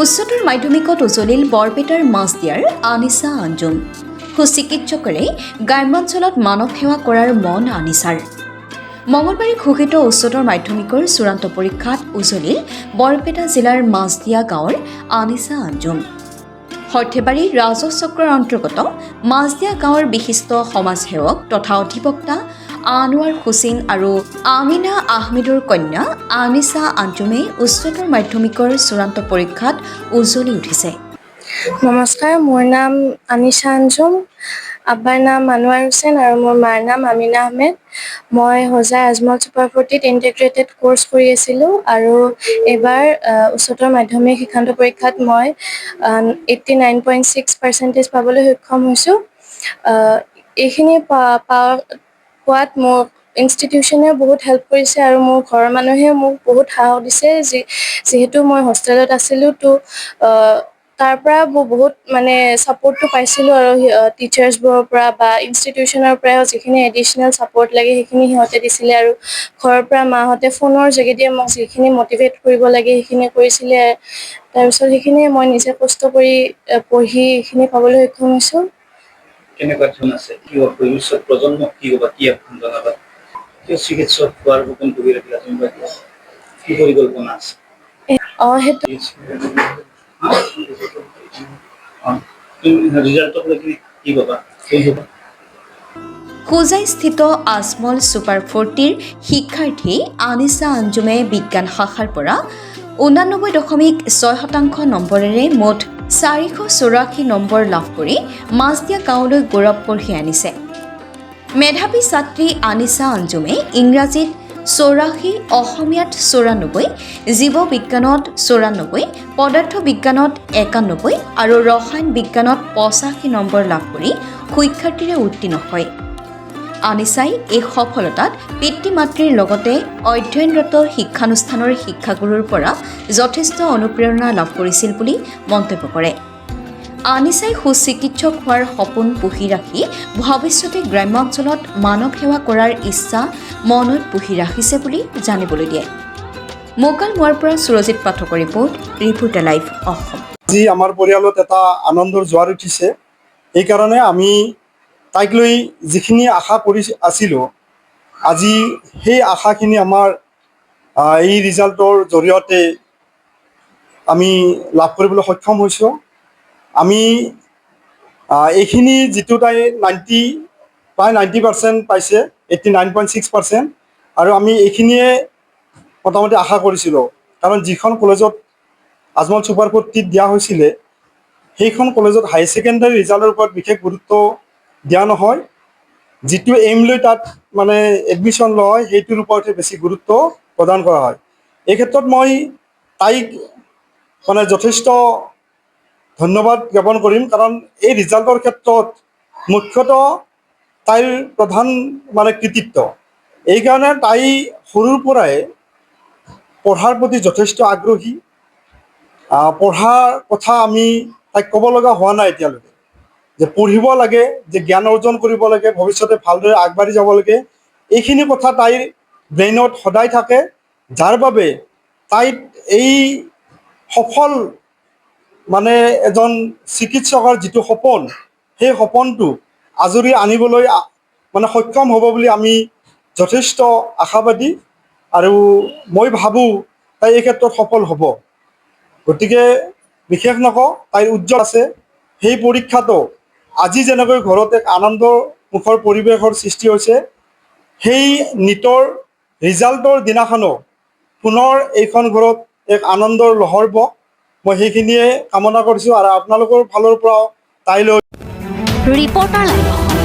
উচ্চতৰ মাধ্যমিকত উজলিল বৰপেটাৰ মাছদিয়াৰ আনিছা আঞ্জুম। সুচিকিৎসকৰে গ্ৰাম্যাঞ্চলত মানৱ সেৱা কৰাৰ মন আনিছাৰ। মঙলবাৰে ঘোষিত উচ্চতৰ মাধ্যমিকৰ চূড়ান্ত পৰীক্ষাত উজলিল বৰপেটা জিলাৰ মাছদিয়া গাঁৱৰ আনিছা আঞ্জুম। সৰ্থেবাৰী ৰাজহ চক্ৰৰ অন্তৰ্গত মাছদিয়া গাঁৱৰ বিশিষ্ট সমাজসেৱক তথা অধিবক্তা আনোৱাৰ হুছেইন আৰু আমিনা আহমেদৰ কন্যা আনিছা আঞ্জুমে উচ্চতৰ মাধ্যমিকৰ চূড়ান্ত পৰীক্ষাত উজ্বলি উঠিছে। নমস্কাৰ, মোৰ নাম আনিছা আঞ্জুম, আব্বাৰ নাম আনোৱাৰ হুছেইন আৰু মোৰ মাৰ নাম আমিনা আহমেদ। মই Hojai Ajmal super 40 integrated course কৰি আছিলোঁ আৰু এইবাৰ উচ্চতৰ মাধ্যমিক শিক্ষান্ত পৰীক্ষাত মই 89.6% পাবলৈ সক্ষম হৈছোঁ। এইখিনি পোৱাত মোক ইনষ্টিটিউশ্যনেও বহুত হেল্প কৰিছে আৰু মোৰ ঘৰৰ মানুহেও মোক বহুত সাহস দিছে। যিহেতু মই হোষ্টেলত আছিলোঁ তো তাৰ পৰা বহুত মানে ছাপোৰ্টটো পাইছিলোঁ আৰু টিচাৰ্ছবোৰৰ পৰা বা ইনষ্টিটিউশ্যনৰ পৰাও যিখিনি এডিশ্যনেল ছাপোৰ্ট লাগে সেইখিনি সিহঁতে দিছিলে আৰু ঘৰৰ পৰা মাহঁতে ফোনৰ যোগেদিয়ে মোক যিখিনি মটিভেট কৰিব লাগে সেইখিনি কৰিছিলে। তাৰপিছত সেইখিনিয়ে মই নিজে কষ্ট কৰি পঢ়ি এইখিনি পাবলৈ সক্ষম হৈছোঁ। কেনেকুৱা ধৰণ আছে কি ভৱিষ্যত প্ৰজন্মক কি ক'বা, কি আহ্বান জনাবা, কিয় চিকিৎসক হোৱাৰ সপোন পুহি ৰাখিলা তুমি বা কি পৰিকল্পনা আছে? সেইটো ৰিজাল্টক লৈ কি ক'বা, কি ক'বা? হোজাইস্থিত আজমল ছুপাৰ 40ৰ শিক্ষাৰ্থী আনিছা আঞ্জুমে বিজ্ঞান শাখাৰ পৰা 89.6% নম্বৰেৰে মুঠ 484 নম্বৰ লাভ কৰি মাছদিয়া গাঁৱলৈ গৌৰৱ কঢ়িয়াই আনিছে। মেধাৱী ছাত্ৰী আনিছা আঞ্জুমে ইংৰাজীত 84, অসমীয়াত 94, জীৱ বিজ্ঞানত 94, পদাৰ্থ বিজ্ঞানত 91 আৰু ৰসায়ন বিজ্ঞানত 85 নম্বৰ লাভ কৰি সুখ্যাতিৰে উত্তীৰ্ণ হয়। আনিছাই এই সফলতাত পিতৃ মাতৃৰ লগতে অধ্যয়নৰত শিক্ষানুষ্ঠানৰ শিক্ষাগুৰুৰ পৰা যথেষ্ট অনুপ্ৰেৰণা লাভ কৰিছিল বুলি মন্তব্য কৰে। আনিছাই সুচিকিৎসক হোৱাৰ সপোন পুহি ৰাখি ভৱিষ্যতে গ্ৰাম্যাঞ্চলত মানৱ সেৱা কৰাৰ ইচ্ছা মনত পুহি ৰাখিছে বুলি জানিবলৈ দিয়ে। মোকালমোৱাৰ পৰা সুৰজিত পাঠকৰ ৰিপৰ্ট, ৰিপৰ্টাৰ লাইভ অসম। আজি আমাৰ পৰিয়ালত এটা আনন্দৰ জোৱাৰ উঠিছে। এইকাৰণে আমি তাইক লৈ যিখিনি আশা কৰি আছিলোঁ, আজি সেই আশাখিনি আমাৰ এই ৰিজাল্টৰ জৰিয়তে আমি লাভ কৰিবলৈ সক্ষম হৈছোঁ। আমি এইখিনি যিটো তাই প্ৰায় 90% পাইছে, 89.6%, আৰু আমি এইখিনিয়ে মোটামুটি আশা কৰিছিলোঁ। কাৰণ যিখন কলেজত আজমল ছুপাৰ 40 দিয়া হৈছিলে সেইখন কলেজত হাই ছেকেণ্ডাৰী ৰিজাল্টৰ ওপৰত বিশেষ গুৰুত্ব দিয়া নহয়, যিটো এইম লৈ তাত মানে এডমিশ্যন লয় সেইটোৰ ওপৰতহে বেছি গুৰুত্ব প্ৰদান কৰা হয়। এই ক্ষেত্ৰত মই তাইক মানে যথেষ্ট ধন্যবাদ জ্ঞাপন কৰিম, কাৰণ এই ৰিজাল্টৰ ক্ষেত্ৰত মুখ্যতঃ তাইৰ প্ৰধান মানে কৃতিত্ব। এইকাৰণে তাই সৰুৰ পৰাই পঢ়াৰ প্ৰতি যথেষ্ট আগ্ৰহী। পঢ়াৰ কথা আমি তাইক ক'ব লগা হোৱা নাই এতিয়ালৈকে, যে পঢ়িব লাগে, যে জ্ঞান অৰ্জন কৰিব লাগে, ভৱিষ্যতে ভালদৰে আগবাঢ়ি যাব লাগে, এইখিনি কথা তাইৰ ব্ৰেইনত সদায় থাকে, যাৰ বাবে তাইক এই সফল মানে এজন চিকিৎসকৰ যিটো সপোন, সেই সপোনটো আজৰি আনিবলৈ মানে সক্ষম হ'ব বুলি আমি যথেষ্ট আশাবাদী আৰু মই ভাবোঁ তাই এই ক্ষেত্ৰত সফল হ'ব। গতিকে বিশেষ নকওঁ, তাইৰ উজ্জ্বল আছে। সেই পৰীক্ষাটো আজি যেনেকৈ ঘৰত এক আনন্দমুখৰ পৰিৱেশৰ সৃষ্টি হৈছে, সেই নিটৰ ৰিজাল্টৰ দিনাখনো পুনৰ এইখন ঘৰত এক আনন্দৰ লহৰ বওক, মই সেইখিনিয়ে কামনা কৰিছোঁ। আৰু আপোনালোকৰ ফালৰ পৰাও তাইলৈ ৰিপৰ্টাৰ লাইভ।